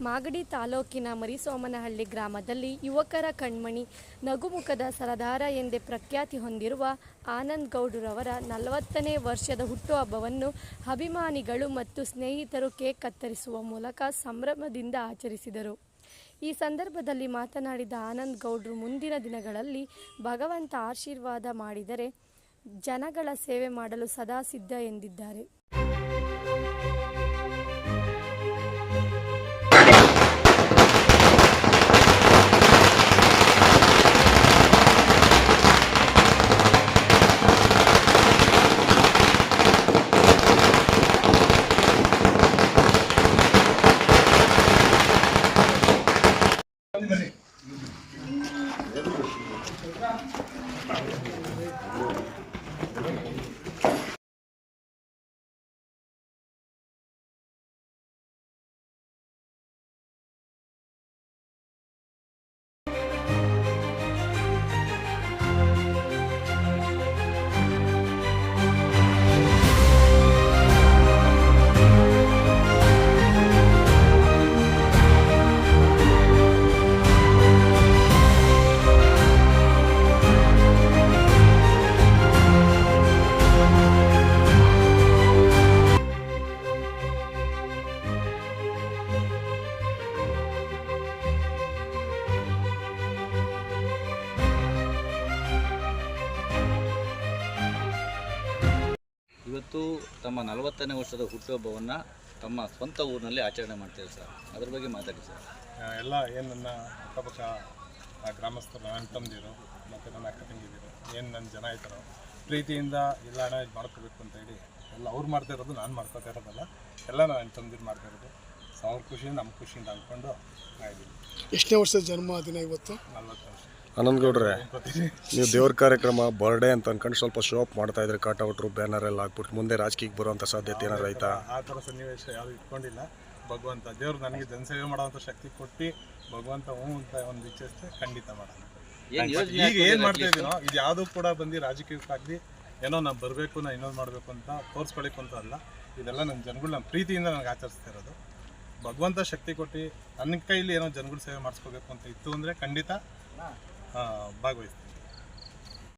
ಮಾಗಡಿ ತಾಲೂಕಿನ ಮರಿಸೋಮನಹಳ್ಳಿ ಗ್ರಾಮದಲ್ಲಿ ಯುವಕರ ಕಣ್ಮಣಿ, ನಗುಮುಖದ ಸರದಾರ ಎಂದೇ ಪ್ರಖ್ಯಾತಿ ಹೊಂದಿರುವ ಆನಂದ್ ಗೌಡ್ರವರ 40ನೇ ವರ್ಷದ ಹುಟ್ಟುಹಬ್ಬವನ್ನು ಅಭಿಮಾನಿಗಳು ಮತ್ತು ಸ್ನೇಹಿತರು ಕೇಕ್ ಕತ್ತರಿಸುವ ಮೂಲಕ ಸಂಭ್ರಮದಿಂದ ಆಚರಿಸಿದರು. ಈ ಸಂದರ್ಭದಲ್ಲಿ ಮಾತನಾಡಿದ ಆನಂದ್ ಗೌಡ್ರು, ಮುಂದಿನ ದಿನಗಳಲ್ಲಿ ಭಗವಂತ ಆಶೀರ್ವಾದ ಮಾಡಿದರೆ ಜನಗಳ ಸೇವೆ ಮಾಡಲು ಸದಾ ಸಿದ್ಧ ಎಂದಿದ್ದಾರೆ. ಇವತ್ತು ತಮ್ಮ 40ನೇ ವರ್ಷದ ಹುಟ್ಟುಹಬ್ಬವನ್ನು ತಮ್ಮ ಸ್ವಂತ ಊರಿನಲ್ಲಿ ಆಚರಣೆ ಮಾಡ್ತೀವಿ ಸರ್. ಅದ್ರ ಬಗ್ಗೆ ಮಾತಾಡಿ ಸರ್. ಎಲ್ಲ ಏನು ನನ್ನ ಅಕ್ಕಪಕ್ಕ ಗ್ರಾಮಸ್ಥರು, ನನ್ನ ತಮ್ಮದಿರು ಮತ್ತು ನನ್ನ ಅಕ್ಕ ತಂಗಿದಿರು, ಏನು ನನ್ನ ಜನ ಇದ್ದಾರೋ ಪ್ರೀತಿಯಿಂದ ಎಲ್ಲ ಹಣ ಇದು ಮಾಡ್ಕೋಬೇಕು ಅಂತ ಹೇಳಿ ಎಲ್ಲ ಅವ್ರು ಮಾಡ್ತಾ ಇರೋದು, ನಾನು ಮಾಡ್ಕೋತಾ ಇರೋದಲ್ಲ, ಎಲ್ಲ ನನ್ನ ತಮ್ಮದಿರು ಮಾಡ್ತಾ ಇರೋದು. ಸೊ ಅವ್ರ ಖುಷಿಯಿಂದ ನಮ್ಮ ಖುಷಿಯಿಂದ ಅಂದ್ಕೊಂಡು ಆಯಿತು. ಎಷ್ಟನೇ ವರ್ಷದ ಜನ್ಮದಿನ ಇವತ್ತು? 40 ವರ್ಷ. ಆನಂದ್ ಗೌಡ್ರೆ, ನೀವು ದೇವ್ರ ಕಾರ್ಯಕ್ರಮ ಬರ್ಡೇ ಅಂತ ಅನ್ಕೊಂಡು ಸ್ವಲ್ಪ ಶೋ ಅಪ್ ಮಾಡ್ತಾ ಇದ್ರೆ, ಕಟ್ಔಟ್ರು ಬ್ಯಾನರ್ ಎಲ್ಲ ಹಾಕ್ಬಿಟ್ಟು ಮುಂದೆ ರಾಜಕೀಯಕ್ಕೆ ಬರುವಂಥ ಸಾಧ್ಯತೆ ಏನಾರು ಆಯ್ತಾ? ಆ ಥರ ಸನ್ನಿವೇಶ ಯಾವುದು ಇಟ್ಕೊಂಡಿಲ್ಲ. ಭಗವಂತ ದೇವ್ರು ನನಗೆ ಜನಸೇವೆ ಮಾಡೋವಂಥ ಶಕ್ತಿ ಕೊಟ್ಟು ಭಗವಂತ ಅಂತ ಒಂದು ಇಚ್ಛಿస్తే ಖಂಡಿತ ಮಾಡೋಣ. ಈಗ ಏನು ಮಾಡ್ತಾ ಇದ್ದೀನೋ ಇದು ಯಾವುದೂ ಕೂಡ ಬಂದು ರಾಜಕೀಯಕ್ಕಾಗಲಿ ಏನೋ ನಾವು ಬರಬೇಕು, ನಾನು ಇನ್ನೊಂದು ಮಾಡಬೇಕು ಅಂತ ತೋರಿಸ್ಕೊಳ್ಳಿಕ್ಕೆ ಅಂತ ಅಲ್ಲ. ಇದೆಲ್ಲ ನನ್ನ ಜನಗಳು ನನ್ನ ಪ್ರೀತಿಯಿಂದ ನನಗೆ ಆಚರಿಸ್ತಾ ಇರೋದು. ಭಗವಂತ ಶಕ್ತಿ ಕೊಟ್ಟು ನನ್ನ ಕೈಲಿ ಏನೋ ಜನಗಳು ಸೇವೆ ಮಾಡಿಸ್ಕೋಬೇಕು ಅಂತ ಇತ್ತು ಅಂದರೆ ಖಂಡಿತ ಭಾಗವಹಿಸ್ತೀನಿ.